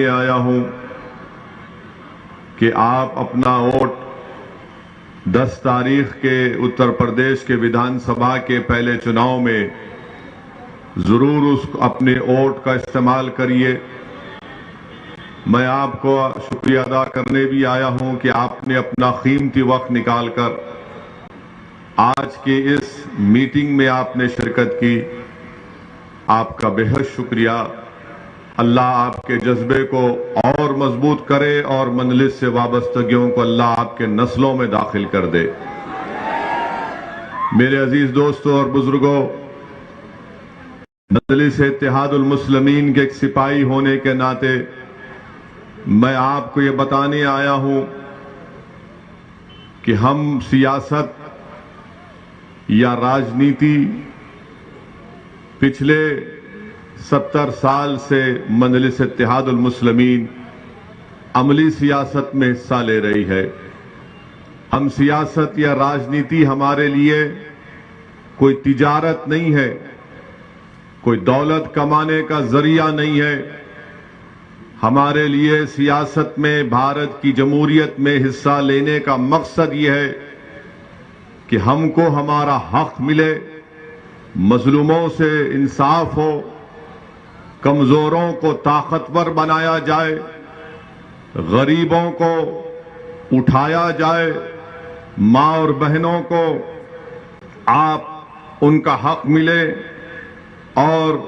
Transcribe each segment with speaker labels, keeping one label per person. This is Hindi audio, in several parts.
Speaker 1: आया हूं कि आप अपना वोट 10 तारीख के उत्तर प्रदेश के विधानसभा के पहले चुनाव में जरूर उस अपने वोट का इस्तेमाल करिए। मैं आपको शुक्रिया अदा करने भी आया हूं कि आपने अपना कीमती वक्त निकालकर आज की इस मीटिंग में आपने शिरकत की। आपका बेहद शुक्रिया। अल्लाह आपके जज्बे को और मजबूत करे और मंजलिस से वाबस्तगियों को अल्लाह आपके नस्लों में दाखिल कर दे। मेरे अजीज दोस्तों और बुजुर्गों, मजलिस इत्तेहादुल मुस्लिमीन के एक सिपाही होने के नाते मैं आपको ये बताने आया हूं कि हम सियासत या राजनीति पिछले 70 साल से मजलिस इत्तेहादुल मुस्लिमीन अमली सियासत में हिस्सा ले रही है। हम सियासत या राजनीति हमारे लिए कोई तिजारत नहीं है, कोई दौलत कमाने का जरिया नहीं है। हमारे लिए सियासत में भारत की जमहूरियत में हिस्सा लेने का मकसद ये है कि हमको हमारा हक मिले, मजलूमों से इंसाफ हो, कमजोरों को ताकतवर बनाया जाए, गरीबों को उठाया जाए, मां और बहनों को आप उनका हक मिले। और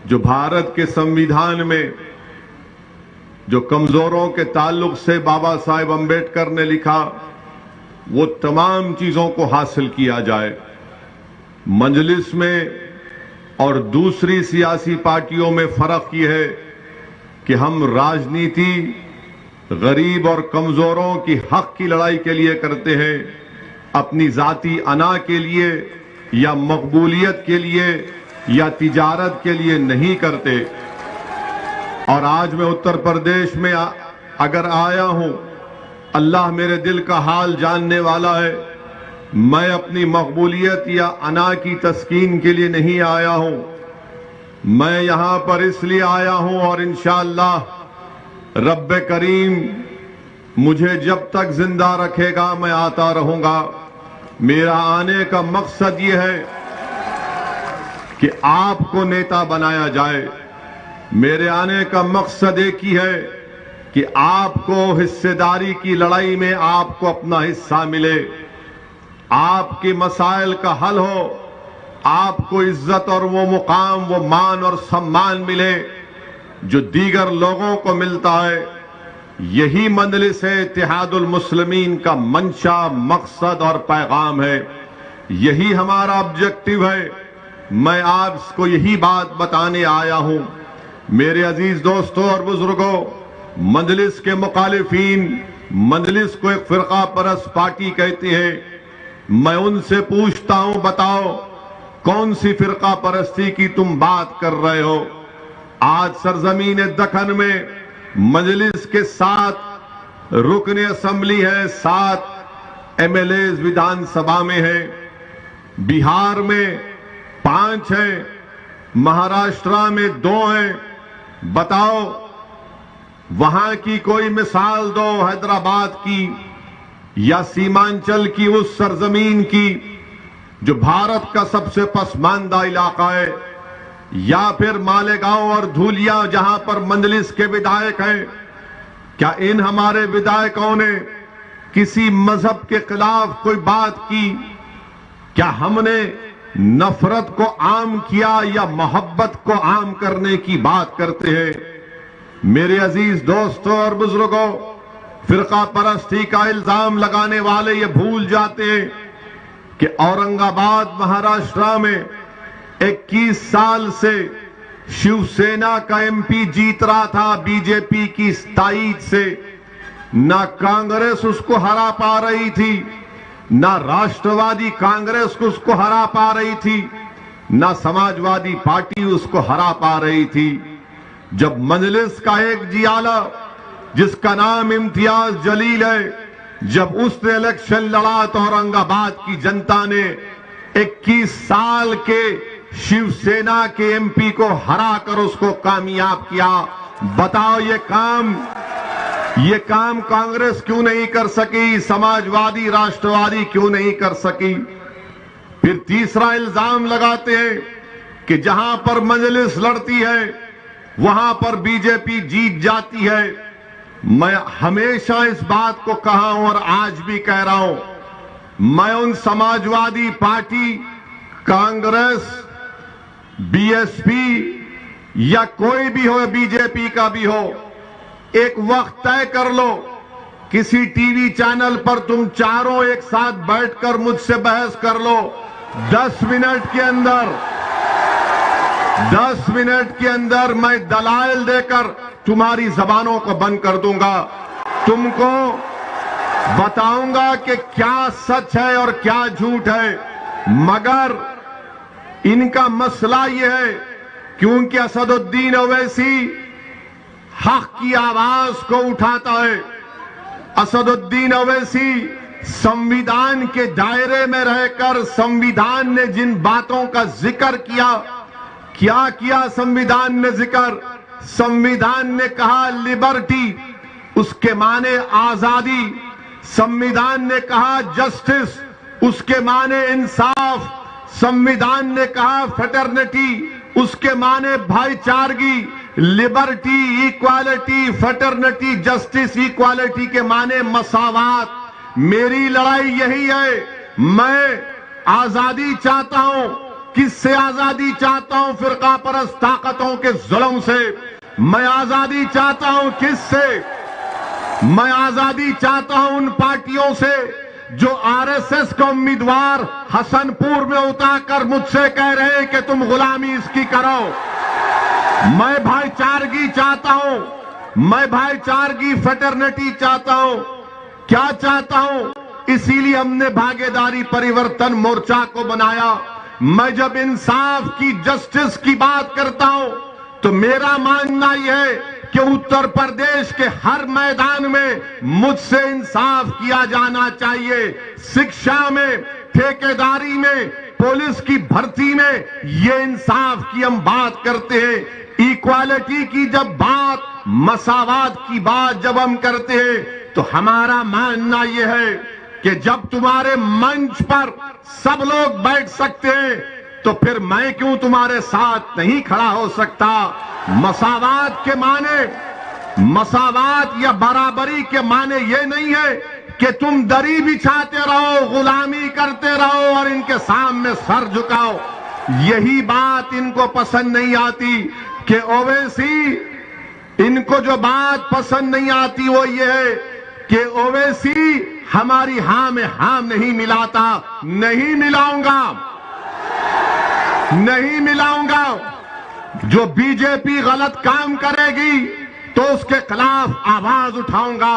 Speaker 1: जो भारत के संविधान में जो कमजोरों के ताल्लुक से बाबा साहेब अंबेडकर ने लिखा, वो तमाम चीजों को हासिल किया जाए। मजलिस में और दूसरी सियासी पार्टियों में फर्क यह है कि हम राजनीति गरीब और कमजोरों की हक की लड़ाई के लिए करते हैं, अपनी जाती अना के लिए या मकबूलियत के लिए या तिजारत के लिए नहीं करते। और आज मैं उत्तर प्रदेश में अगर आया हूं, अल्लाह मेरे दिल का हाल जानने वाला है। मैं अपनी मकबूलियत या अना की तस्कीन के लिए नहीं आया हूं, मैं यहां पर इसलिए आया हूं और इंशाअल्लाह रब्बे करीम मुझे जब तक जिंदा रखेगा मैं आता रहूंगा। मेरा आने का मकसद यह है कि आपको नेता बनाया जाए। मेरे आने का मकसद एक ही है कि आपको हिस्सेदारी की लड़ाई में आपको अपना हिस्सा मिले, आपके मसाइल का हल हो, आपको इज्जत और वो मुकाम, वो मान और सम्मान मिले जो दीगर लोगों को मिलता है। यही मजलिस इत्तेहादुल मुस्लिमीन का मंशा, मकसद और पैगाम है। यही हमारा ऑब्जेक्टिव है। मैं आपको यही बात बताने आया हूं। मेरे अजीज दोस्तों और बुजुर्गों, मजलिस के मुखालिफीन मजलिस को एक फिरका परस्त पार्टी कहते हैं। मैं उनसे पूछता हूं, बताओ कौन सी फिरका परस्ती की तुम बात कर रहे हो? आज सरजमीन दक्कन में मजलिस के 7 रुकन असेंबली है, 7 एमएलए विधानसभा में है, बिहार में 5 है, महाराष्ट्र में 2 हैं। बताओ वहां की कोई मिसाल दो, हैदराबाद की या सीमांचल की उस सरजमीन की जो भारत का सबसे पसमानदा इलाका है, या फिर मालेगांव और धूलिया जहां पर मजलिस के विधायक हैं। क्या इन हमारे विधायकों ने किसी मजहब के खिलाफ कोई बात की? क्या हमने नफरत को आम किया या मोहब्बत को आम करने की बात करते हैं? मेरे अजीज दोस्तों और बुजुर्गों, फिरका परस्ती का इल्जाम लगाने वाले ये भूल जाते हैं कि औरंगाबाद महाराष्ट्र में 21 साल से शिवसेना का एमपी जीत रहा था बीजेपी की ताईद से। ना कांग्रेस उसको हरा पा रही थी, ना राष्ट्रवादी कांग्रेस को उसको हरा पा रही थी, ना समाजवादी पार्टी उसको हरा पा रही थी। जब मजलिस का एक जियाला जिसका नाम इम्तियाज जलील है, जब उसने इलेक्शन लड़ा तो औरंगाबाद की जनता ने 21 साल के शिवसेना के एमपी को हरा कर उसको कामयाब किया। बताओ ये काम कांग्रेस क्यों नहीं कर सकी, समाजवादी राष्ट्रवादी क्यों नहीं कर सकी? फिर तीसरा इल्जाम लगाते हैं कि जहां पर मजलिस लड़ती है वहां पर बीजेपी जीत जाती है। मैं हमेशा इस बात को कहा हूं और आज भी कह रहा हूं, मैं उन समाजवादी पार्टी, कांग्रेस, बीएसपी या कोई भी हो, बीजेपी का भी हो, एक वक्त तय कर लो, किसी टीवी चैनल पर तुम चारों एक साथ बैठकर मुझसे बहस कर लो। 10 मिनट के अंदर मैं दलाइल देकर तुम्हारी जबानों को बंद कर दूंगा। तुमको बताऊंगा कि क्या सच है और क्या झूठ है। मगर इनका मसला यह है, क्योंकि असदुद्दीन ओवैसी हक की आवाज को उठाता है। असदुद्दीन ओवैसी संविधान के दायरे में रहकर संविधान ने जिन बातों का जिक्र किया, क्या किया संविधान ने जिक्र? संविधान ने कहा लिबर्टी, उसके माने आजादी। संविधान ने कहा जस्टिस, उसके माने इंसाफ। संविधान ने कहा फ्रेटर्निटी, उसके माने भाईचारगी। Liberty, equality, fraternity, justice, equality के माने मसावात। मेरी लड़ाई यही है। मैं आजादी चाहता हूं। किससे आजादी चाहता हूं? फिरका परस्त ताकतों के जुल्म से। मैं आजादी चाहता हूं किससे? मैं आजादी चाहता हूं उन पार्टियों से जो आरएसएस का उम्मीदवार हसनपुर में उतारकर मुझसे कह रहे हैं कि तुम गुलामी इसकी करो। मैं भाईचारगी चाहता हूं, मैं भाईचारगी फ्रेटर्निटी चाहता हूं। क्या चाहता हूं? इसीलिए हमने भागीदारी परिवर्तन मोर्चा को बनाया। मैं जब इंसाफ की, जस्टिस की बात करता हूं तो मेरा मानना यह है कि उत्तर प्रदेश के हर मैदान में मुझसे इंसाफ किया जाना चाहिए। शिक्षा में, ठेकेदारी में, पुलिस की भर्ती में ये इंसाफ की हम बात करते हैं। इक्वालिटी की जब बात, मसावात की बात जब हम करते हैं तो हमारा मानना यह है कि जब तुम्हारे मंच पर सब लोग बैठ सकते हैं तो फिर मैं क्यों तुम्हारे साथ नहीं खड़ा हो सकता? मसावात के माने, मसावात या बराबरी के माने ये नहीं है कि तुम दरी बिछाते रहो, गुलामी करते रहो और इनके सामने सर झुकाओ। यही बात इनको पसंद नहीं आती कि ओवैसी, इनको जो बात पसंद नहीं आती वो ये है कि ओवैसी हमारी हां में हां नहीं मिलाता। नहीं मिलाऊंगा, नहीं मिलाऊंगा। जो बीजेपी गलत काम करेगी तो उसके खिलाफ आवाज उठाऊंगा।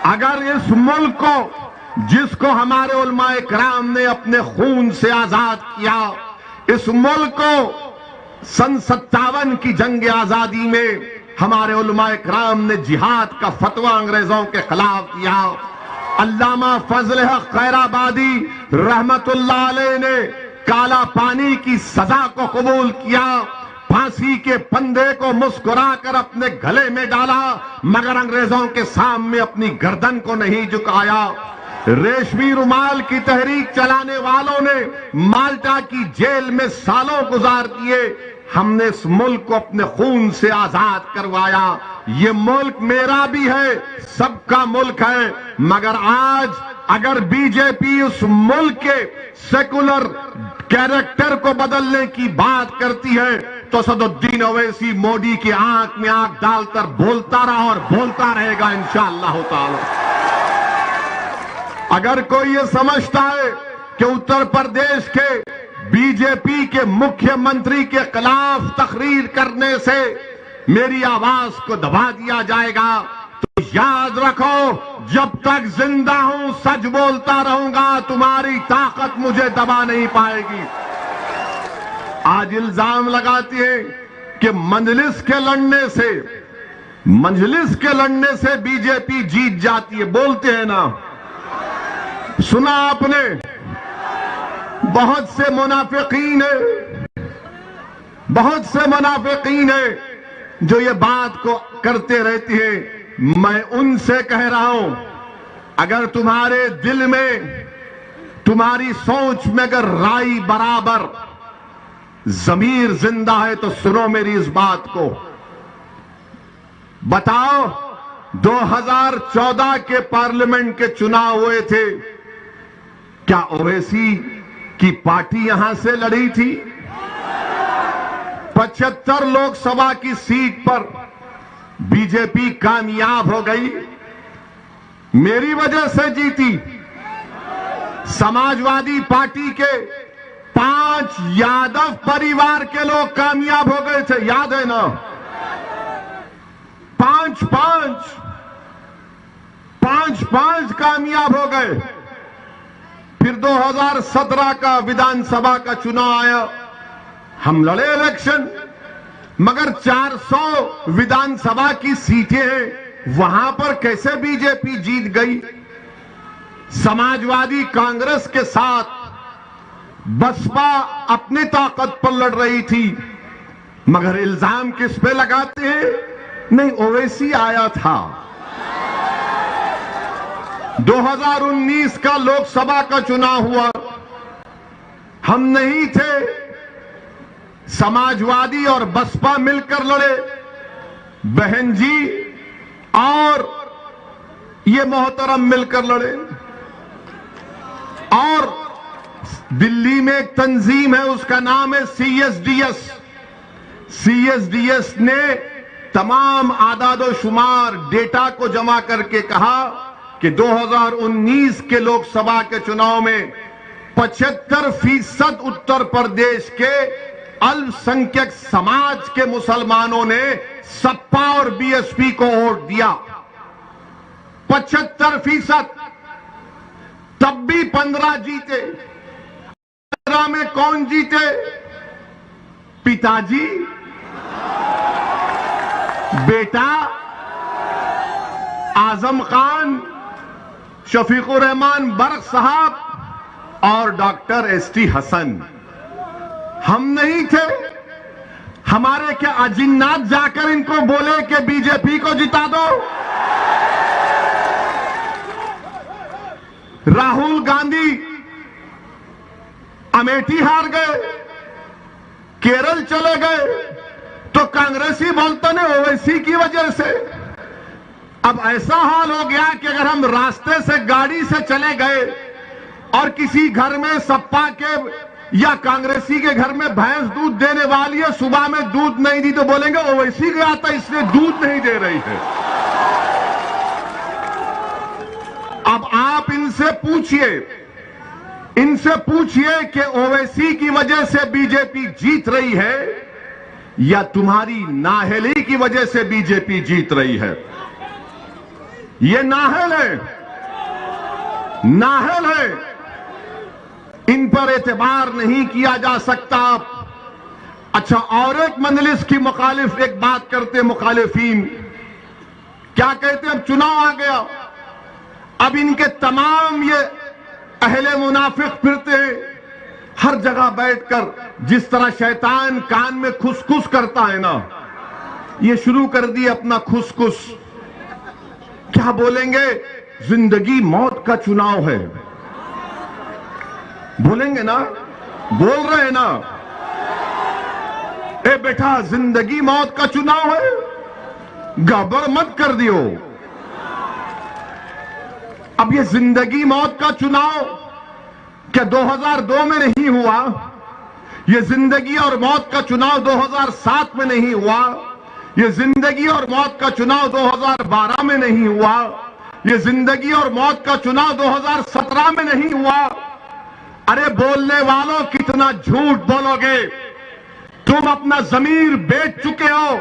Speaker 1: अगर इस मुल्क को, जिसको हमारे उलमाए किराम ने अपने खून से आजाद किया, इस मुल्क को सन 57 की जंग आजादी में हमारे उलमाए किराम ने जिहाद का फतवा अंग्रेजों के खिलाफ दिया। अल्लामा फजल हक खैराबादी रहमतुल्लाह अलैह ने काला पानी की सजा को कबूल किया, फांसी के फंदे को मुस्कुराकर अपने गले में डाला, मगर अंग्रेजों के सामने अपनी गर्दन को नहीं झुकाया। रेशमी रुमाल की तहरीक चलाने वालों ने माल्टा की जेल में सालों गुजार दिए। हमने इस मुल्क को अपने खून से आजाद करवाया। ये मुल्क मेरा भी है, सबका मुल्क है। मगर आज अगर बीजेपी उस मुल्क के सेकुलर कैरेक्टर को बदलने की बात करती है तो असदुद्दीन ओवैसी मोदी की आंख में आंख डालकर बोलता रहा और बोलता रहेगा इंशाअल्लाह ताला। अगर कोई ये समझता है कि उत्तर प्रदेश के बीजेपी के मुख्यमंत्री के खिलाफ तकरीर करने से मेरी आवाज को दबा दिया जाएगा, तो याद रखो, जब तक जिंदा हूं सच बोलता रहूंगा, तुम्हारी ताकत मुझे दबा नहीं पाएगी। आज इल्जाम लगाती है कि मजलिस के लड़ने से बीजेपी जीत जाती है। बोलते हैं ना, सुना आपने, बहुत से मुनाफिकीन है बहुत से मुनाफिकीन है जो ये बात को करते रहती है। मैं उनसे कह रहा हूं, अगर तुम्हारे दिल में, तुम्हारी सोच में अगर राई बराबर, ज़मीर जिंदा है तो सुनो मेरी इस बात को। बताओ, 2014 के पार्लियामेंट के चुनाव हुए थे, क्या ओवैसी की पार्टी यहां से लड़ी थी? 75 लोकसभा की सीट पर बीजेपी कामयाब हो गई, मेरी वजह से जीती। समाजवादी पार्टी के 5 यादव परिवार के लोग कामयाब हो गए थे, याद है ना? 5 कामयाब हो गए। फिर 2017 का विधानसभा का चुनाव आया, हम लड़े इलेक्शन, मगर 400 विधानसभा की सीटें हैं, वहां पर कैसे बीजेपी जीत गई? समाजवादी कांग्रेस के साथ बसपा अपनी ताकत पर लड़ रही थी, मगर इल्जाम किस पे लगाते हैं? नहीं, ओवैसी आया था। 2019 का लोकसभा का चुनाव हुआ, हम नहीं थे, समाजवादी और बसपा मिलकर लड़े, बहन जी और ये मोहतरम मिलकर लड़े। और दिल्ली में एक तंजीम है, उसका नाम है सीएसडीएस। सीएसडीएस ने तमाम आदादो शुमार डेटा को जमा करके कहा कि 2019 के लोकसभा के चुनाव में 75% उत्तर प्रदेश के अल्पसंख्यक समाज के मुसलमानों ने सपा और बीएसपी को वोट दिया। 75%। तब भी 15 जीते। 15 में कौन जीते? पिताजी, बेटा आजम खान, शफीकुर रहमान बर्क साहब और डॉक्टर एसटी हसन। हम नहीं थे। हमारे क्या अजिन्नात जाकर इनको बोले कि बीजेपी को जिता दो? राहुल गांधी अमेठी हार गए, केरल चले गए, तो कांग्रेसी बोलते ने ओवैसी की वजह से। अब ऐसा हाल हो गया कि अगर हम रास्ते से गाड़ी से चले गए और किसी घर में सपा के या कांग्रेसी के घर में भैंस दूध देने वाली है, सुबह में दूध नहीं दी तो बोलेंगे ओवैसी गया था इसलिए दूध नहीं दे रही है। अब आप इनसे पूछिए कि ओवैसी की वजह से बीजेपी जीत रही है या तुम्हारी नाअहली की वजह से बीजेपी जीत रही है? ये नाअहल है, इन पर एतबार नहीं किया जा सकता। अच्छा, और एक मंजलिस की मुखालिफ एक बात करते, मुखालिफीन क्या कहते हैं? अब चुनाव आ गया, अब इनके तमाम ये अहले मुनाफिक फिरते हैं, हर जगह बैठकर जिस तरह शैतान कान में खुसखुस करता है ना, ये शुरू कर दिए अपना खुसखुस। क्या बोलेंगे? जिंदगी मौत का चुनाव है, बोलेंगे ना? बोल रहे हैं ना? ए बेटा, जिंदगी मौत का चुनाव है, गड़बड़ मत कर दियो। अब ये जिंदगी मौत का चुनाव क्या 2002 में नहीं हुआ? ये जिंदगी और मौत का चुनाव 2007 में नहीं हुआ? ये जिंदगी और मौत का चुनाव 2012 में नहीं हुआ? ये जिंदगी और मौत का चुनाव 2017 में नहीं हुआ? अरे बोलने वालों, कितना झूठ बोलोगे? तुम अपना ज़मीर बेच चुके हो,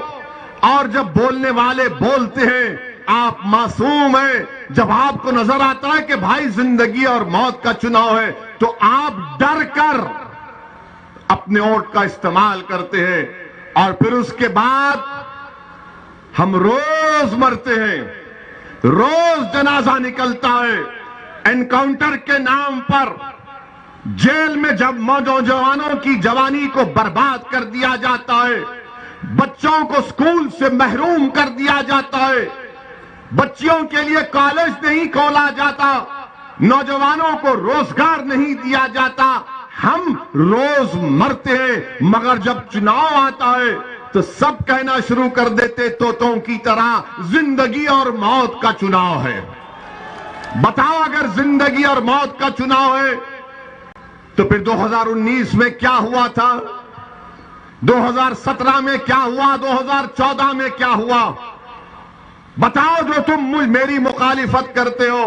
Speaker 1: और जब बोलने वाले बोलते हैं आप मासूम हैं। जब आपको नजर आता है कि भाई जिंदगी और मौत का चुनाव है, तो आप डर कर अपने वोट का इस्तेमाल करते हैं, और फिर उसके बाद हम रोज मरते हैं, रोज जनाजा निकलता है। एनकाउंटर के नाम पर जेल में जब नौजवानों की जवानी को बर्बाद कर दिया जाता है, बच्चों को स्कूल से महरूम कर दिया जाता है, बच्चियों के लिए कॉलेज नहीं खोला जाता, नौजवानों को रोजगार नहीं दिया जाता, हम रोज मरते हैं। मगर जब चुनाव आता है तो सब कहना शुरू कर देते तोतों की तरह जिंदगी और मौत का चुनाव है। बताओ, अगर जिंदगी और मौत का चुनाव है तो फिर 2019 में क्या हुआ था, 2017 में क्या हुआ, 2014 में क्या हुआ? बताओ, जो तुम मेरी मुखालिफत करते हो,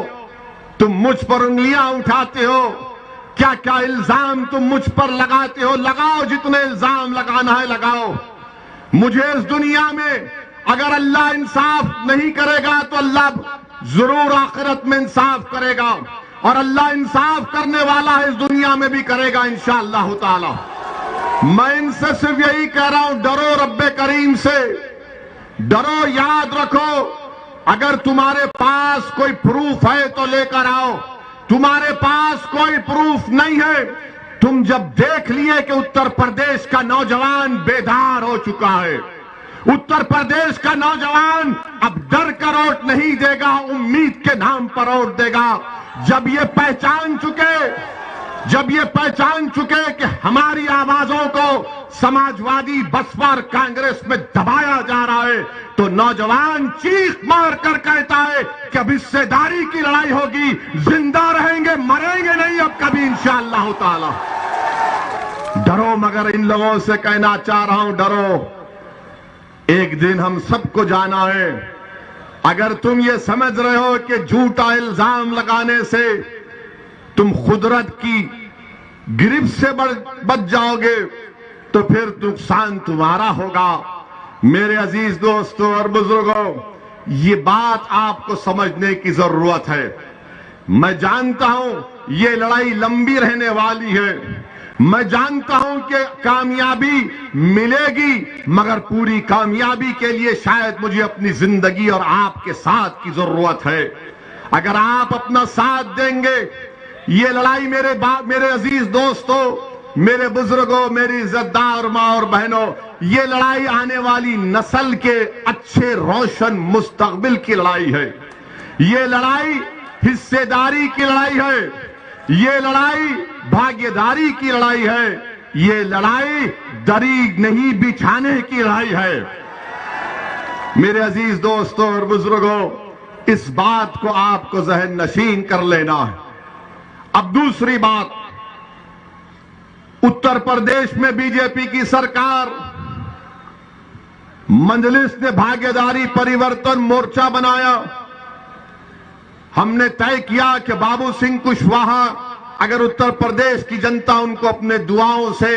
Speaker 1: तुम मुझ पर उंगलियां उठाते हो, क्या क्या इल्जाम तुम मुझ पर लगाते हो, लगाओ, जितने इल्जाम लगाना है लगाओ। मुझे इस दुनिया में अगर अल्लाह इंसाफ नहीं करेगा तो अल्लाह जरूर आखिरत में इंसाफ करेगा, और अल्लाह इंसाफ करने वाला है, इस दुनिया में भी करेगा इंशाअल्लाह ताला। मैं इनसे सिर्फ यही कह रहा हूं, डरो रब्बे करीम से, डरो। याद रखो, अगर तुम्हारे पास कोई प्रूफ है तो लेकर आओ, तुम्हारे पास कोई प्रूफ नहीं है, तुम जब देख लिए कि उत्तर प्रदेश का नौजवान बेदार हो चुका है, उत्तर प्रदेश का नौजवान अब डर कर वोट नहीं देगा, उम्मीद के नाम पर वोट देगा। जब ये पहचान चुके कि हमारी आवाजों को समाजवादी, बसपा और कांग्रेस में दबाया जा रहा है, तो नौजवान चीख मार कर कहता है कि अब हिस्सेदारी की लड़ाई होगी, जिंदा रहेंगे, मरेंगे नहीं अब कभी इंशाअल्लाह ताला। डरो, मगर इन लोगों से कहना चाह रहा हूं, डरो। एक दिन हम सबको जाना है। अगर तुम ये समझ रहे हो कि झूठा इल्जाम लगाने से तुम कुदरत की गिरफ्त से बच जाओगे तो फिर नुकसान तुम्हारा होगा। मेरे अजीज दोस्तों और बुजुर्गों, ये बात आपको समझने की जरूरत है। मैं जानता हूं ये लड़ाई लंबी रहने वाली है, मैं जानता हूं कि कामयाबी मिलेगी, मगर पूरी कामयाबी के लिए शायद मुझे अपनी जिंदगी और आपके साथ की जरूरत है। अगर आप अपना साथ देंगे, ये लड़ाई मेरे अजीज दोस्तों, मेरे बुजुर्गों, मेरी इज्जतदार मां और बहनों, ये लड़ाई आने वाली नस्ल के अच्छे रोशन मुस्तकबिल की लड़ाई है। ये लड़ाई हिस्सेदारी की लड़ाई है, ये लड़ाई भागीदारी की लड़ाई है, ये लड़ाई दरी नहीं बिछाने की लड़ाई है। मेरे अजीज दोस्तों और बुजुर्गों, इस बात को आपको जहन नशीन कर लेना है। अब दूसरी बात, उत्तर प्रदेश में बीजेपी की सरकार, मजलिस ने भागीदारी परिवर्तन मोर्चा बनाया। हमने तय किया कि बाबू सिंह कुशवाहा, अगर उत्तर प्रदेश की जनता उनको अपने दुआओं से,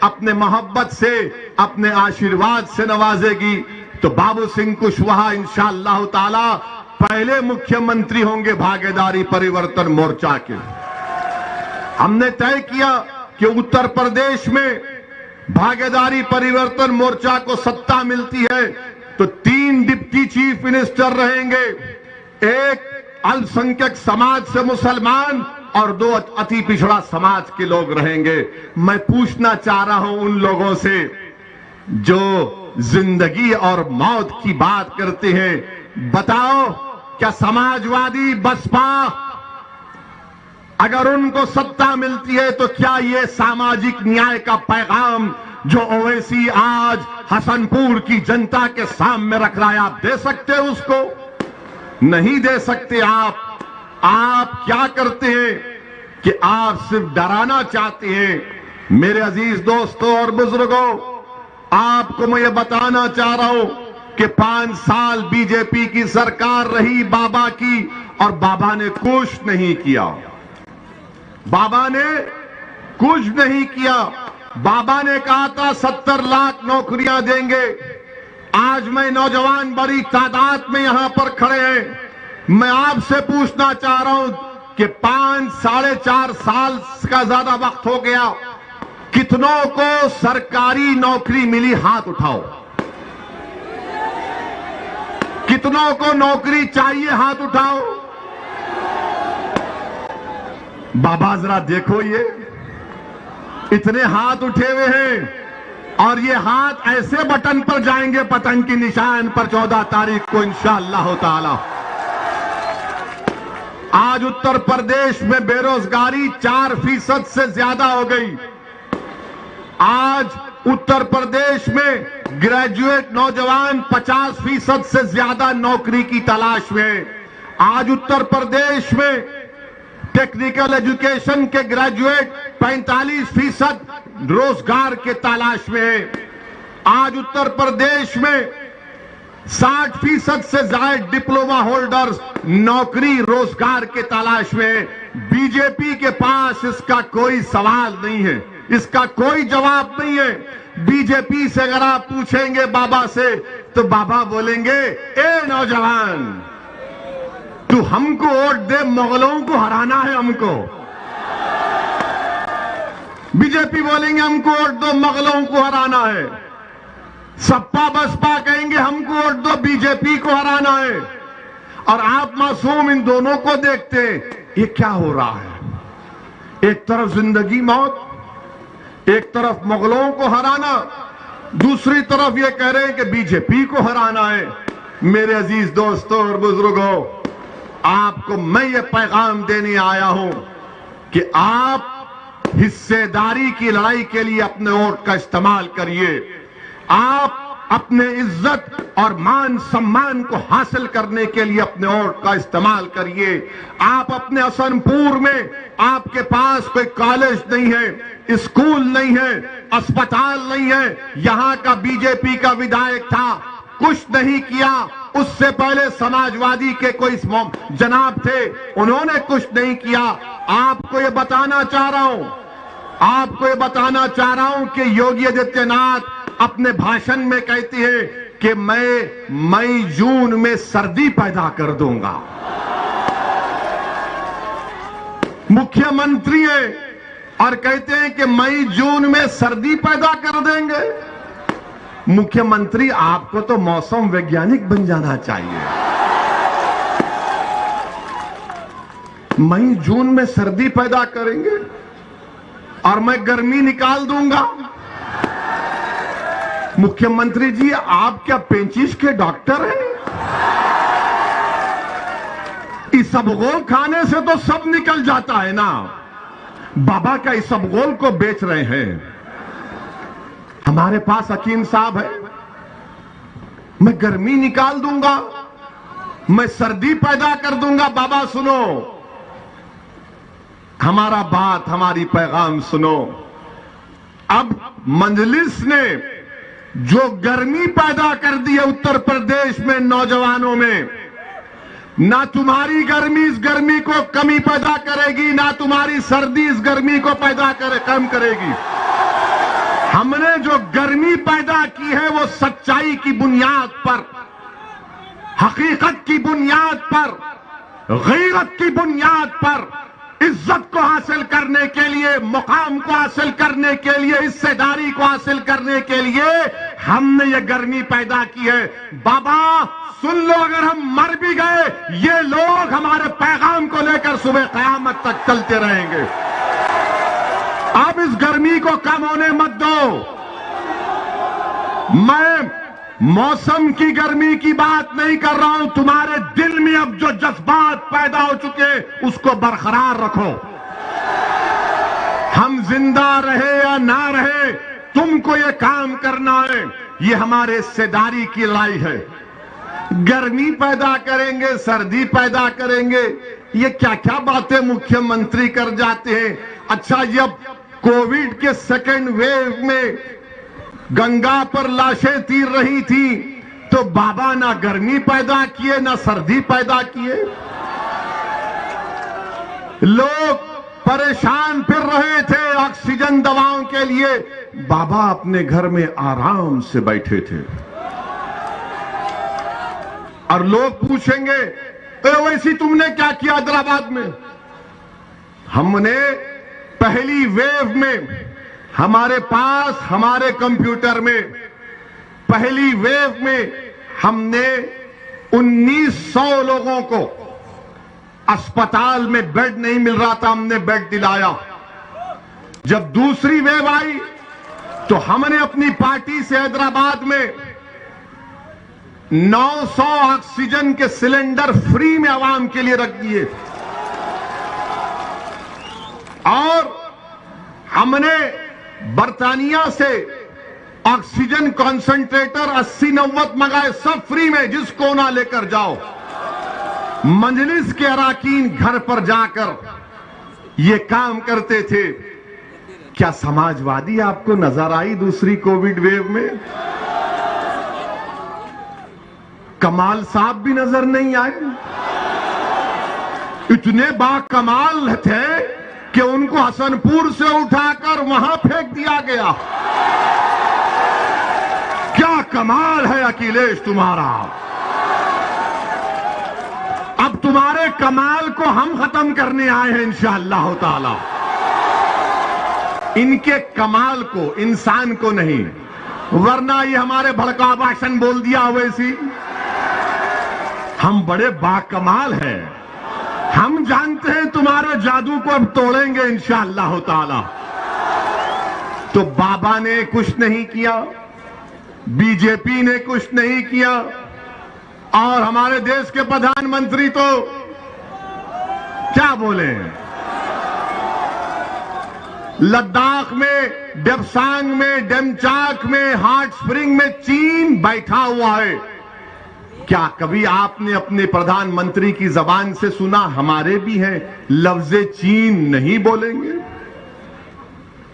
Speaker 1: अपने मोहब्बत से, अपने आशीर्वाद से नवाजेगी, तो बाबू सिंह कुशवाहा इंशाअल्लाह ताला पहले मुख्यमंत्री होंगे भागीदारी परिवर्तन मोर्चा के। हमने तय किया कि उत्तर प्रदेश में भागीदारी परिवर्तन मोर्चा को सत्ता मिलती है तो 3 डिप्टी चीफ मिनिस्टर रहेंगे, एक अल्पसंख्यक समाज से मुसलमान और 2 अति पिछड़ा समाज के लोग रहेंगे। मैं पूछना चाह रहा हूं उन लोगों से जो जिंदगी और मौत की बात करते हैं, बताओ, क्या समाजवादी, बसपा अगर उनको सत्ता मिलती है तो क्या ये सामाजिक न्याय का पैगाम जो ओवैसी आज हसनपुर की जनता के सामने रख रहा है, आप दे सकते हैं उसको? नहीं दे सकते। आप क्या करते हैं कि आप सिर्फ डराना चाहते हैं। मेरे अजीज दोस्तों और बुजुर्गों, आपको मैं ये बताना चाह रहा हूं कि 5 साल बीजेपी की सरकार रही बाबा की, और बाबा ने कुछ नहीं किया। बाबा ने कुछ नहीं किया। बाबा ने कहा था 70 लाख नौकरियां देंगे। आज मैं नौजवान बड़ी तादाद में यहां पर खड़े हैं। मैं आपसे पूछना चाह रहा हूं कि 5 साढ़े 4 साल का ज्यादा वक्त हो गया, कितनों को सरकारी नौकरी मिली? हाथ उठाओ। कितनों को नौकरी चाहिए? हाथ उठाओ। बाबा जरा देखो, इतने हाथ उठे हुए हैं और ये हाथ ऐसे बटन पर जाएंगे पतंग की निशान पर 14 तारीख को इंशाअल्लाह ताला। आज उत्तर प्रदेश में बेरोजगारी 4% से ज्यादा हो गई। आज उत्तर प्रदेश में ग्रेजुएट नौजवान 50% से ज्यादा नौकरी की तलाश में। आज उत्तर प्रदेश में टेक्निकल एजुकेशन के ग्रेजुएट 45% रोजगार के तलाश में है। आज उत्तर प्रदेश में 60% से ज्यादा डिप्लोमा होल्डर्स नौकरी रोजगार के तलाश में है। बीजेपी के पास इसका कोई सवाल नहीं है, इसका कोई जवाब नहीं है। बीजेपी से अगर आप पूछेंगे बाबा से तो बाबा बोलेंगे, ए नौजवान, तू हमको वोट दे, मुगलों को हराना है हमको। बीजेपी बोलेंगे हमको वोट दो, मुगलों को हराना है। सपा बसपा कहेंगे हमको वोट दो, बीजेपी को हराना है। और आप मासूम इन दोनों को देखते हैं, ये क्या हो रहा है? एक तरफ जिंदगी मौत, एक तरफ मुगलों को हराना, दूसरी तरफ ये कह रहे हैं कि बीजेपी को हराना है। मेरे अजीज दोस्तों और बुजुर्गों, आपको मैं ये पैगाम देने आया हूं कि आप हिस्सेदारी की लड़ाई के लिए अपने वोट का इस्तेमाल करिए। आप अपने इज्जत और मान सम्मान को हासिल करने के लिए अपने वोट का इस्तेमाल करिए। आप अपने हसनपुर में आपके पास कोई कॉलेज नहीं है, स्कूल नहीं है, अस्पताल नहीं है। यहां का बीजेपी का विधायक था, कुछ नहीं किया। उससे पहले समाजवादी के कोई जनाब थे, उन्होंने कुछ नहीं किया। आपको ये बताना चाह रहा हूं, आपको ये बताना चाह रहा हूं कि योगी आदित्यनाथ अपने भाषण में कहती है कि मैं मई जून में सर्दी पैदा कर दूंगा। मुख्यमंत्री है और कहते हैं कि मई जून में सर्दी पैदा कर देंगे। मुख्यमंत्री, आपको तो मौसम वैज्ञानिक बन जाना चाहिए। मई जून में सर्दी पैदा करेंगे और मैं गर्मी निकाल दूंगा। मुख्यमंत्री जी, आप क्या पेंचिश के डॉक्टर हैं? इसबगोल खाने से तो सब निकल जाता है ना। बाबा का इसबगोल को बेच रहे हैं। हमारे पास हकीम साहब है, मैं गर्मी निकाल दूंगा, मैं सर्दी पैदा कर दूंगा। बाबा सुनो, हमारा बात, हमारी पैगाम सुनो। अब मजलिस ने जो गर्मी पैदा कर दी है उत्तर प्रदेश में नौजवानों में, ना तुम्हारी गर्मी इस गर्मी को कमी पैदा करेगी, ना तुम्हारी सर्दी इस गर्मी को कम करेगी। हमने जो गर्मी पैदा की है वो सच्चाई की बुनियाद पर, हकीकत की बुनियाद पर, गैरत की बुनियाद पर, इज्जत को हासिल करने के लिए, मुकाम को हासिल करने के लिए, हिस्सेदारी को हासिल करने के लिए हमने ये गर्मी पैदा की है। बाबा सुन लो, अगर हम मर भी गए, ये लोग हमारे पैगाम को लेकर सुबह क़यामत तक चलते रहेंगे। अब इस गर्मी को कम होने मत दो। मैं मौसम की गर्मी की बात नहीं कर रहा हूं, तुम्हारे दिल में अब जो जज्बात पैदा हो चुके उसको बरकरार रखो। हम जिंदा रहे या ना रहे, तुमको ये काम करना है। ये हमारे हिस्सेदारी की लड़ाई है। गर्मी पैदा करेंगे, सर्दी पैदा करेंगे, ये क्या क्या बातें मुख्यमंत्री कर जाते हैं। अच्छा, जब कोविड के सेकेंड वेव में गंगा पर लाशें तीर रही थी तो बाबा ना गर्मी पैदा किए ना सर्दी पैदा किए। लोग परेशान फिर रहे थे ऑक्सीजन दवाओं के लिए, बाबा अपने घर में आराम से बैठे थे। और लोग पूछेंगे, वैसी तुमने क्या किया हैदराबाद में? हमने पहली वेव में हमारे पास, हमारे कंप्यूटर में पहली वेव में हमने 1900 लोगों को, अस्पताल में बेड नहीं मिल रहा था, हमने बेड दिलाया। जब दूसरी वेव आई तो हमने अपनी पार्टी से हैदराबाद में 900 ऑक्सीजन के सिलेंडर फ्री में आवाम के लिए रख दिए और हमने बर्तानिया से ऑक्सीजन कॉन्सेंट्रेटर 80-90 मंगाए, सब फ्री में, जिसको ना लेकर जाओ। मजलिस के अराकीन घर पर जाकर ये काम करते थे। क्या समाजवादी आपको नजर आई दूसरी कोविड वेव में? कमाल साहब भी नजर नहीं आए। इतने बाकमाल थे कि उनको हसनपुर से उठाकर वहां फेंक दिया गया। क्या कमाल है अखिलेश तुम्हारा। अब तुम्हारे कमाल को हम खत्म करने आए हैं इंशाअल्लाह ताला। इनके कमाल को, इंसान को नहीं, वरना ये हमारे भड़का भाषण बोल दिया वैसी। हम बड़े बाकमाल हैं। हम जानते हैं तुम्हारे जादू को अब तोड़ेंगे इंशाअल्लाह ताला। तो बाबा ने कुछ नहीं किया, बीजेपी ने कुछ नहीं किया और हमारे देश के प्रधानमंत्री तो क्या बोले। लद्दाख में, डेप्सांग में, डेमचाक में, हॉट स्प्रिंग में चीन बैठा हुआ है। क्या कभी आपने अपने प्रधानमंत्री की जबान से सुना हमारे भी हैं लफ्ज़े चीन नहीं बोलेंगे?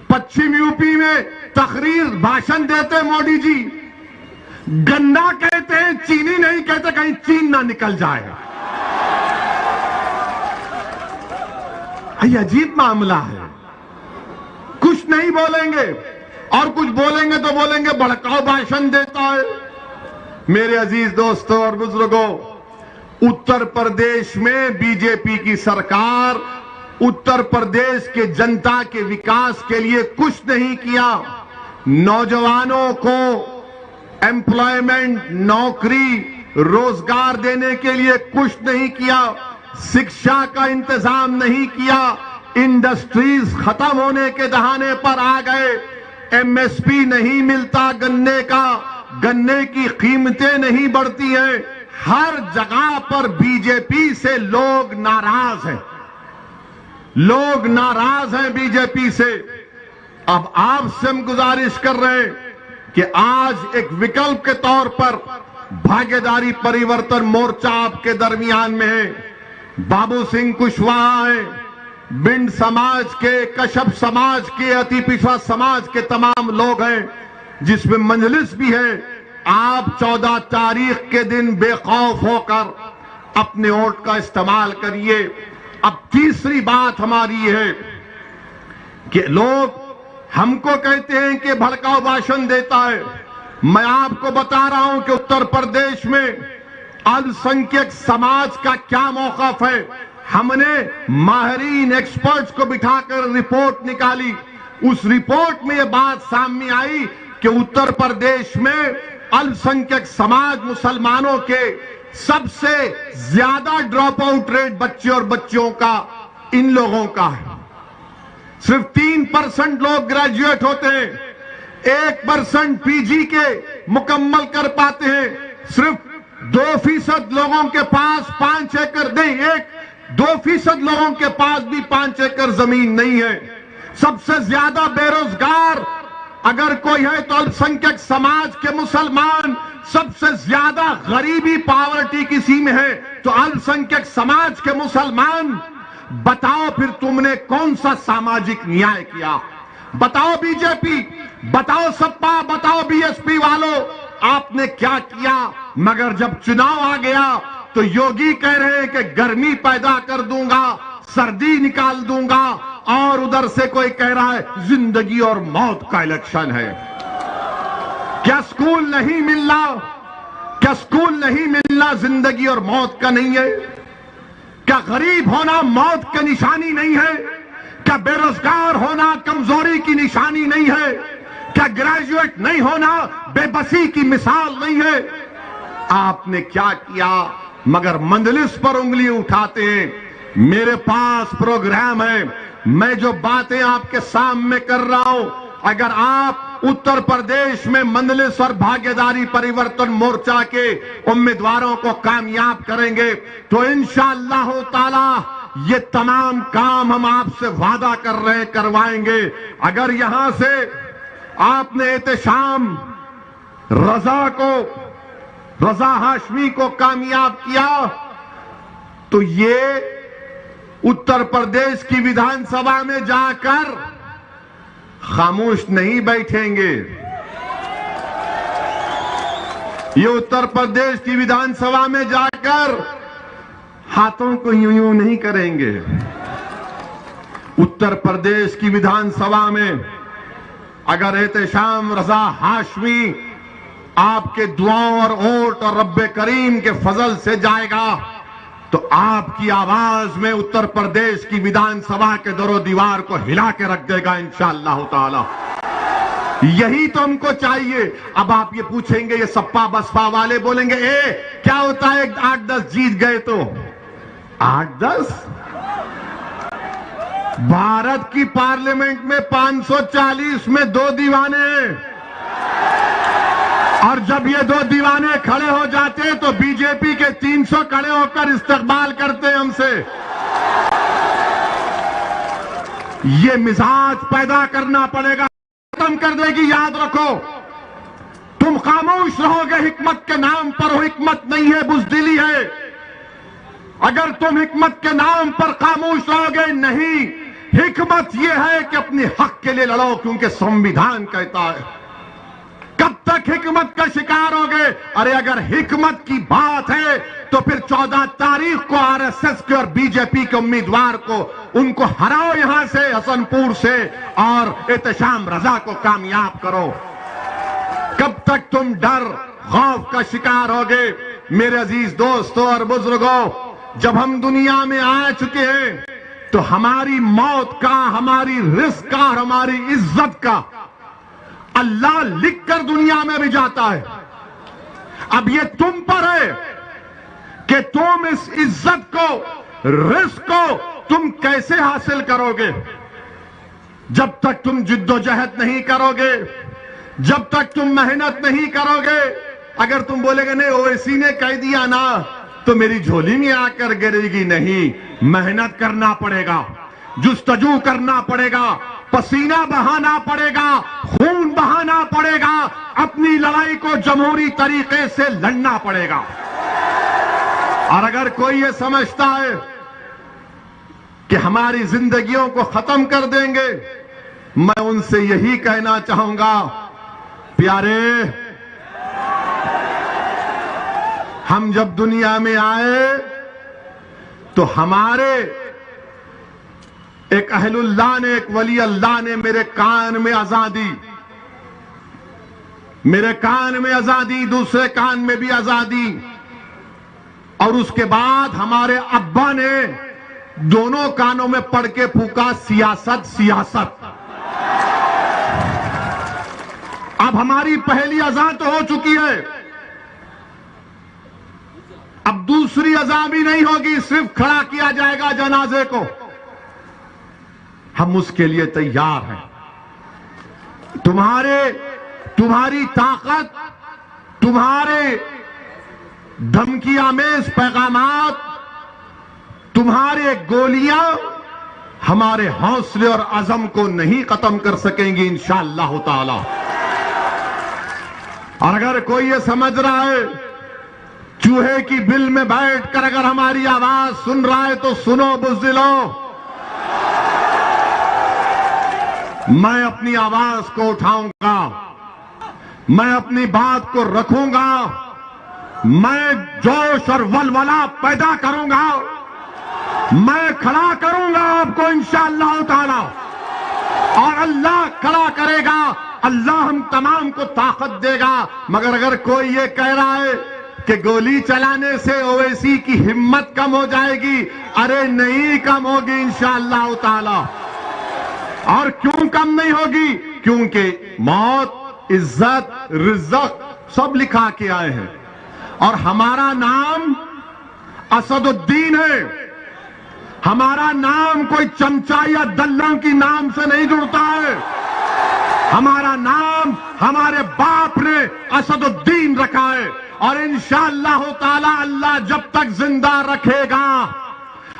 Speaker 1: पश्चिम यूपी में तकरीर भाषण देते मोदी जी, गन्ना कहते हैं, चीनी नहीं कहते, कहीं चीन ना निकल जाएगा। ये अजीब मामला है। कुछ नहीं बोलेंगे और कुछ बोलेंगे तो बोलेंगे भड़काऊ भाषण देता है। मेरे अजीज दोस्तों और बुजुर्गों, उत्तर प्रदेश में बीजेपी की सरकार उत्तर प्रदेश के जनता के विकास के लिए कुछ नहीं किया। नौजवानों को एम्प्लॉयमेंट, नौकरी, रोजगार देने के लिए कुछ नहीं किया। शिक्षा का इंतजाम नहीं किया। इंडस्ट्रीज खत्म होने के दहाने पर आ गए। एमएसपी नहीं मिलता गन्ने का, गन्ने की कीमतें नहीं बढ़ती हैं। हर जगह पर बीजेपी से लोग नाराज हैं। लोग नाराज हैं बीजेपी से। अब आपसे हम गुजारिश कर रहे हैं कि आज एक विकल्प के तौर पर भागीदारी परिवर्तन मोर्चा आपके दरमियान में है। बाबू सिंह कुशवाहा है, बिंड समाज के, कश्यप समाज के, अति पिछड़ा समाज के तमाम लोग हैं, जिसमें मंजलिस भी है। आप 14 तारीख के दिन बेखौफ होकर अपने वोट का इस्तेमाल करिए। अब तीसरी बात हमारी है कि लोग हमको कहते हैं कि भड़काऊ भाषण देता है। मैं आपको बता रहा हूं कि उत्तर प्रदेश में अल्पसंख्यक समाज का क्या मौकफ है। हमने माहिरीन एक्सपर्ट्स को बिठाकर रिपोर्ट निकाली। उस रिपोर्ट में यह बात सामने आई कि उत्तर प्रदेश में अल्पसंख्यक समाज मुसलमानों के सबसे ज्यादा ड्रॉप आउट रेट बच्चे और बच्चियों का इन लोगों का है। सिर्फ 3% लोग ग्रेजुएट होते हैं, 1% पीजी के मुकम्मल कर पाते हैं। सिर्फ 2% लोगों के पास 5 एकड़ नहीं, 2% लोगों के पास भी 5 एकड़ जमीन नहीं है। सबसे ज्यादा बेरोजगार अगर कोई है तो अल्पसंख्यक समाज के मुसलमान। सबसे ज्यादा गरीबी, पावर्टी किसी में है तो अल्पसंख्यक समाज के मुसलमान। बताओ फिर तुमने कौन सा सामाजिक न्याय किया? बताओ बीजेपी, बताओ सपा, बताओ बीएसपी वालों, आपने क्या किया? मगर जब चुनाव आ गया तो योगी कह रहे हैं कि गर्मी पैदा कर दूंगा, सर्दी निकाल दूंगा, और उधर से कोई कह रहा है जिंदगी और मौत का इलेक्शन है। क्या स्कूल नहीं मिलना, क्या स्कूल नहीं मिलना जिंदगी और मौत का नहीं है? क्या गरीब होना मौत की निशानी नहीं है? क्या बेरोजगार होना कमजोरी की निशानी नहीं है? क्या ग्रेजुएट नहीं होना बेबसी की मिसाल नहीं है? आपने क्या किया? मगर मंजलिस पर उंगली उठाते हैं। मेरे पास प्रोग्राम है, मैं जो बातें आपके सामने कर रहा हूं, अगर आप उत्तर प्रदेश में मंदलिस और भागीदारी परिवर्तन मोर्चा के उम्मीदवारों को कामयाब करेंगे तो इंशाअल्लाह ताला ये तमाम काम हम आपसे वादा कर रहे हैं, करवाएंगे। अगर यहां से आपने एहतशाम रजा हाशमी को कामयाब किया तो ये उत्तर प्रदेश की विधानसभा में जाकर खामोश नहीं बैठेंगे। ये उत्तर प्रदेश की विधानसभा में जाकर हाथों को यूं यूं नहीं करेंगे। उत्तर प्रदेश की विधानसभा में अगर एहतशाम रजा हाशमी आपके दुआओं और वोट और रब्बे करीम के फजल से जाएगा तो आपकी आवाज में उत्तर प्रदेश की विधानसभा के दरो दीवार को हिला के रख देगा इंशाअल्लाह ताला। यही तो हमको चाहिए। अब आप ये पूछेंगे, ये सपा बसपा वाले बोलेंगे क्या होता है 8-10 जीत गए तो 8-10? भारत की पार्लियामेंट में 540 में 2 दीवाने हैं और जब ये 2 दीवाने खड़े हो जाते हैं तो बीजेपी के 300 खड़े होकर इस्तकबाल करते हैं हमसे। ये मिजाज पैदा करना पड़ेगा, खत्म कर देगी। याद रखो, तुम खामोश रहोगे हिकमत के नाम पर, हिकमत नहीं है, बुज़दिली है। अगर तुम हिकमत के नाम पर खामोश रहोगे, नहीं, हिकमत यह है कि अपने हक के लिए लड़ो, क्योंकि संविधान कहता है। कब तक हिकमत का शिकार होगे? अरे अगर हिकमत की बात है तो फिर 14 तारीख को आरएसएस के और बीजेपी के उम्मीदवार को उनको हराओ यहां से, हसनपुर से, और एहतशाम रजा को कामयाब करो। कब तक तुम डर खौफ का शिकार होगे? मेरे अजीज दोस्तों और बुजुर्गों, जब हम दुनिया में आ चुके हैं तो हमारी मौत का, हमारी रिस्क का, हमारी इज्जत का अल्लाह लिखकर दुनिया में भी जाता है। अब ये तुम पर है कि तुम इस इज्जत को, रिस्क को तुम कैसे हासिल करोगे। जब तक तुम जिद्दोजहद नहीं करोगे, जब तक तुम मेहनत नहीं करोगे, अगर तुम बोलेगे नहीं ओवैसी ने कह दिया ना तो मेरी झोली में आकर गिरेगी, नहीं, मेहनत करना पड़ेगा, जुस्तजू करना पड़ेगा, पसीना बहाना पड़ेगा, खून बहाना पड़ेगा, अपनी लड़ाई को जमहूरी तरीके से लड़ना पड़ेगा। और अगर कोई ये समझता है कि हमारी जिंदगियों को खत्म कर देंगे, मैं उनसे यही कहना चाहूंगा, प्यारे, हम जब दुनिया में आए तो हमारे एक अहलुल्लाह ने, एक वली अल्लाह ने मेरे कान में अज़ान दी, मेरे कान में अज़ान दी, दूसरे कान में भी अज़ान दी, और उसके बाद हमारे अब्बा ने दोनों कानों में पढ़ के फूका, सियासत सियासत। अब हमारी पहली अज़ान तो हो चुकी है, अब दूसरी अज़ान भी नहीं होगी, सिर्फ खड़ा किया जाएगा जनाजे को। हम उसके लिए तैयार हैं। तुम्हारी ताकत, तुम्हारे धमकी आमेज पैगामात, तुम्हारे गोलियां हमारे हौसले और अज़म को नहीं खत्म कर सकेंगी इंशाअल्लाह ताला। और अगर कोई ये समझ रहा है चूहे की बिल में बैठकर अगर हमारी आवाज सुन रहा है तो सुनो बुज़दिलो, मैं अपनी आवाज को उठाऊंगा, मैं अपनी बात को रखूंगा, मैं जोश और वलवला पैदा करूंगा, मैं खड़ा करूंगा आपको इंशाअल्लाह ताला, और अल्लाह खड़ा करेगा, अल्लाह हम तमाम को ताकत देगा। मगर अगर कोई ये कह रहा है कि गोली चलाने से ओवैसी की हिम्मत कम हो जाएगी, अरे नहीं कम होगी इंशाअल्लाह ताला। और क्यों कम नहीं होगी? क्योंकि मौत, इज्जत, रिज़्क़ सब लिखा के आए हैं, और हमारा नाम असदुद्दीन है, हमारा नाम कोई चमचा या दल्लों की नाम से नहीं जुड़ता है। हमारा नाम हमारे बाप ने असदुद्दीन रखा है और इंशाअल्लाह ताला अल्लाह जब तक जिंदा रखेगा,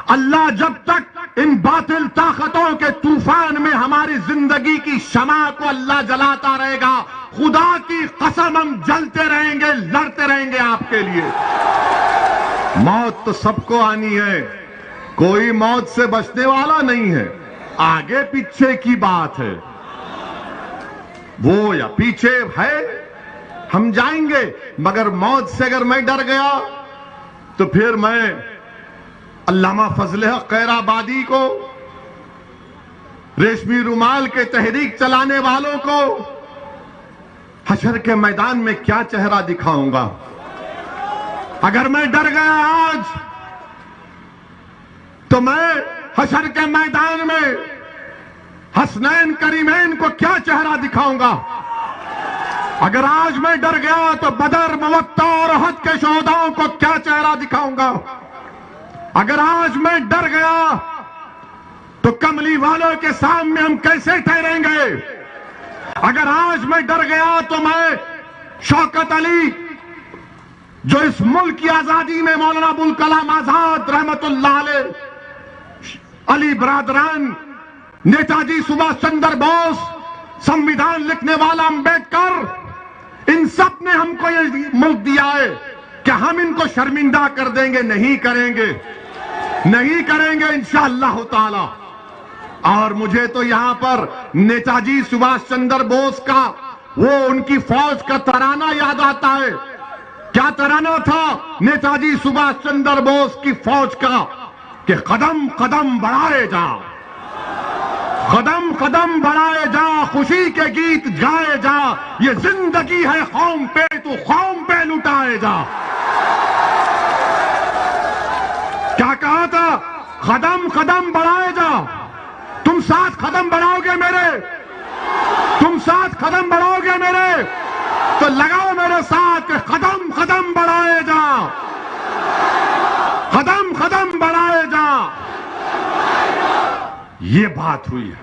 Speaker 1: अल्लाह जब तक इन बातिल ताकतों के तूफान में हमारी जिंदगी की शमा को अल्लाह जलाता रहेगा, खुदा की कसम हम जलते रहेंगे, लड़ते रहेंगे आपके लिए। मौत तो सबको आनी है, कोई मौत से बचने वाला नहीं है। आगे पीछे की बात है, वो या पीछे है, हम जाएंगे। मगर मौत से अगर मैं डर गया तो फिर मैं अल्लामा फजल हक खैराबादी को, रेशमी रुमाल के तहरीक चलाने वालों को हशर के मैदान में क्या चेहरा दिखाऊंगा। अगर मैं डर गया आज तो मैं हशर के मैदान में हसनैन करीमैन को क्या चेहरा दिखाऊंगा। अगर आज मैं डर गया तो बदर, मुवत्ता और अहद के शोहदाओं को क्या चेहरा दिखाऊंगा। अगर आज मैं डर गया तो कमली वालों के सामने हम कैसे ठहरेंगे। अगर आज मैं डर गया तो मैं शौकत अली, जो इस मुल्क की आजादी में मौलाना अबुल कलाम आजाद रहमतुल्लाह अलैह, अली बरादरान, नेताजी सुभाष चंद्र बोस, संविधान लिखने वाला अंबेडकर, इन सब ने हमको ये मुल्क दिया है कि हम इनको शर्मिंदा कर देंगे। नहीं करेंगे, नहीं करेंगे इंशाअल्लाह ताला। और मुझे तो यहां पर नेताजी सुभाष चंद्र बोस का वो उनकी फौज का तराना याद आता है। क्या तराना था नेताजी सुभाष चंद्र बोस की फौज का कि कदम कदम बढ़ाए जा, कदम कदम बढ़ाए जा, खुशी के गीत गाए जा, ये जिंदगी है कौम पे, तू कौम पे लुटाए जा। क्या कहा था? कदम कदम बढ़ाए जा। तुम 7 कदम बढ़ाओगे मेरे, तुम 7 कदम बढ़ाओगे मेरे, तो लगाओ मेरे साथ कदम कदम बढ़ाए जा, कदम कदम बढ़ाए जा। ये बात हुई है,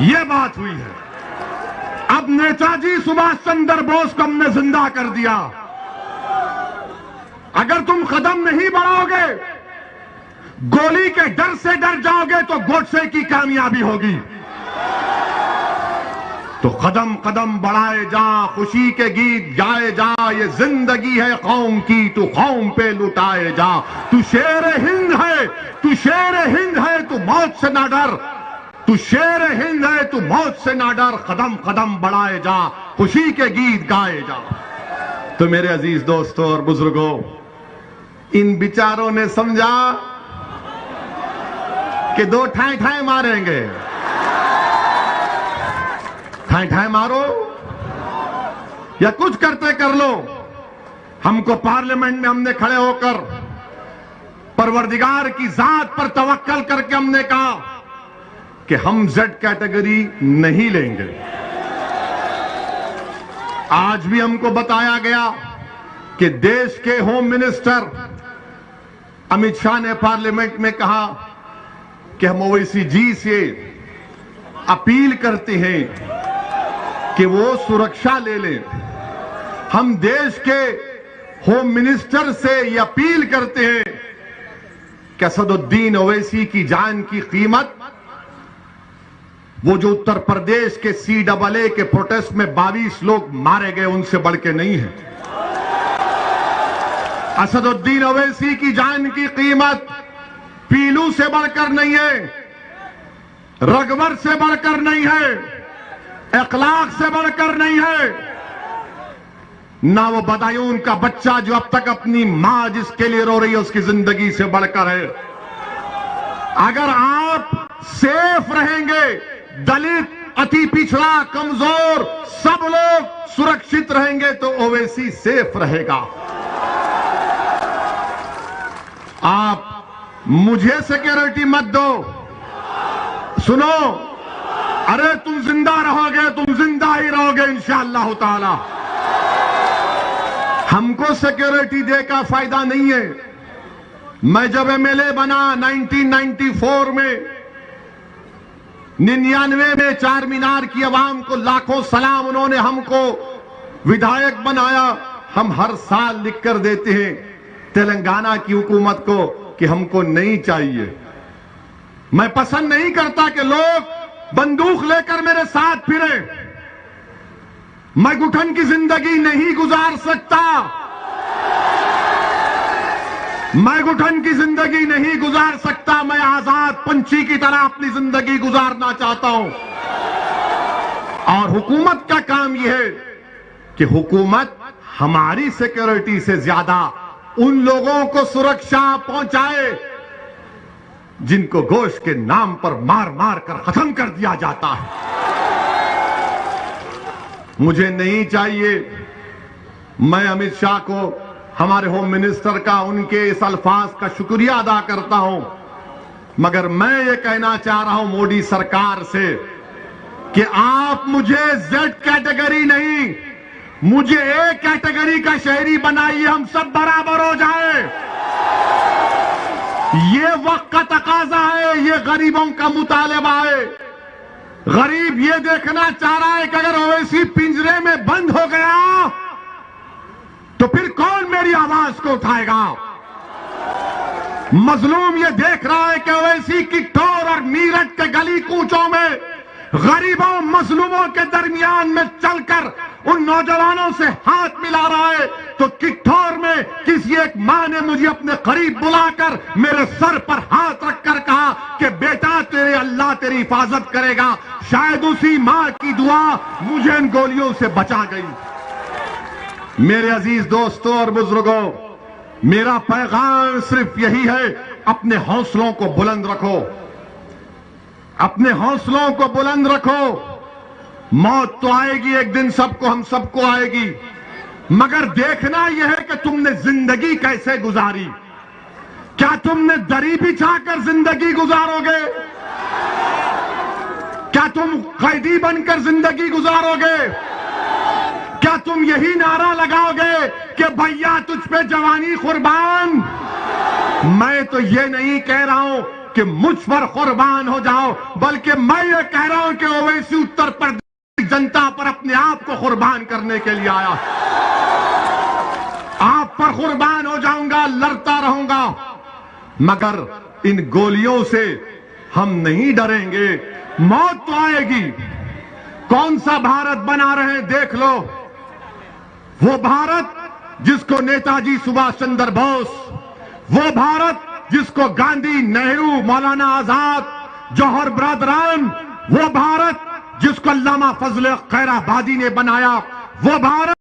Speaker 1: ये बात हुई है। अब नेताजी सुभाष चंद्र बोस को हमने जिंदा कर दिया। अगर तुम कदम नहीं बढ़ाओगे, गोली के डर से डर जाओगे तो गोडसे की कामयाबी होगी। तो कदम कदम बढ़ाए जा, खुशी के गीत गाए जा, ये जिंदगी है कौम की, तू कौम पे लुटाए जा। तू शेर हिंद है, तू शेर हिंद है, तू मौत से ना डर, तू शेर हिंद है, तू मौत से ना डर, कदम कदम बढ़ाए जा, खुशी के गीत गाए जा। तो मेरे अजीज दोस्तों और बुजुर्गों, इन बिचारों ने समझा कि 2 ठाए ठाए मारेंगे। ठाए ठाए मारो या कुछ करते कर लो। हमको पार्लियामेंट में हमने खड़े होकर परवरदिगार की जात पर तवक्कल करके हमने कहा कि हम जेड कैटेगरी नहीं लेंगे। आज भी हमको बताया गया कि देश के होम मिनिस्टर अमित शाह ने पार्लियामेंट में कहा कि हम ओवैसी जी से अपील करते हैं कि वो सुरक्षा ले लें। हम देश के होम मिनिस्टर से ये अपील करते हैं कि असदुद्दीन ओवैसी की जान की कीमत, वो जो उत्तर प्रदेश के CAA के प्रोटेस्ट में 22 लोग मारे गए, उनसे बढ़ के नहीं है। असदुद्दीन ओवैसी की जान की कीमत पीलू से बढ़कर नहीं है, रगवर से बढ़कर नहीं है, अखलाक से बढ़कर नहीं है, ना वो बदायूं का बच्चा जो अब तक अपनी मां जिसके लिए रो रही है उसकी जिंदगी से बढ़कर है। अगर आप सेफ रहेंगे, दलित, अति पिछड़ा, कमजोर सब लोग सुरक्षित रहेंगे तो ओवैसी सेफ रहेगा। आप मुझे सिक्योरिटी मत दो। सुनो, अरे तुम जिंदा रहोगे, तुम जिंदा ही रहोगे इंशाअल्लाह ताला। हमको सिक्योरिटी दे का फायदा नहीं है। मैं जब एमएलए बना 1994 में, 99 में चार मीनार की आवाम को लाखों सलाम, उन्होंने हमको विधायक बनाया। हम हर साल लिख कर देते हैं तेलंगाना की हुकूमत को कि हमको नहीं चाहिए। मैं पसंद नहीं करता कि लोग बंदूक लेकर मेरे साथ फिरे। मैं घुटन की जिंदगी नहीं गुजार सकता। मैं घुटन की जिंदगी नहीं गुजार सकता। मैं आजाद पंछी की तरह अपनी जिंदगी गुजारना चाहता हूं। और हुकूमत का काम यह है कि हुकूमत हमारी सिक्योरिटी से ज्यादा उन लोगों को सुरक्षा पहुंचाए जिनको गोश्त के नाम पर मार मार कर खत्म कर दिया जाता है। मुझे नहीं चाहिए। मैं अमित शाह को, हमारे होम मिनिस्टर का, उनके इस अल्फाज का शुक्रिया अदा करता हूं, मगर मैं ये कहना चाह रहा हूं मोदी सरकार से कि आप मुझे जेड कैटेगरी नहीं, मुझे ए कैटेगरी का शहरी बनाइए, हम सब बराबर हो जाए। ये वक्त का तकाजा है, ये गरीबों का मुतालबा है। गरीब ये देखना चाह रहा है कि अगर ओवैसी पिंजरे में बंद हो गया तो फिर कौन मेरी आवाज को उठाएगा। मजलूम ये देख रहा है कि ओवैसी किट्ठौर और मीरठ के गली कूचों में गरीबों मजलूमों के दरमियान में चलकर उन नौजवानों से हाथ मिला रहा है, तो किट्ठौर में किसी एक मां ने मुझे अपने करीब बुलाकर मेरे सर पर हाथ रखकर कहा कि बेटा तेरे अल्लाह तेरी हिफाजत करेगा। शायद उसी मां की दुआ मुझे इन गोलियों से बचा गई। मेरे अजीज दोस्तों और बुजुर्गों, मेरा पैगाम सिर्फ यही है, अपने हौसलों को बुलंद रखो, अपने हौसलों को बुलंद रखो। मौत तो आएगी एक दिन, सबको, हम सबको आएगी, मगर देखना यह है कि तुमने जिंदगी कैसे गुजारी। क्या तुमने दरी बिछाकर जिंदगी गुजारोगे? क्या तुम कैदी बनकर जिंदगी गुजारोगे? क्या तुम यही नारा लगाओगे कि भैया तुझ पे जवानी कुर्बान? मैं तो ये नहीं कह रहा हूं कि मुझ पर कुर्बान हो जाओ, बल्कि मैं ये कह रहा हूं कि ओवैसी उत्तर प्रदेश जनता पर अपने आप को कुर्बान करने के लिए आया। आप पर कुर्बान हो जाऊंगा, लड़ता रहूंगा, मगर इन गोलियों से हम नहीं डरेंगे। मौत तो आएगी। कौन सा भारत बना रहे हैं देख लो, वो भारत जिसको नेताजी सुभाष चंद्र बोस, वो भारत जिसको गांधी, नेहरू, मौलाना आजाद, जौहर बरदरान, वो भारत जिसको अल्लामा फजल खैराबादी ने बनाया, वो भारत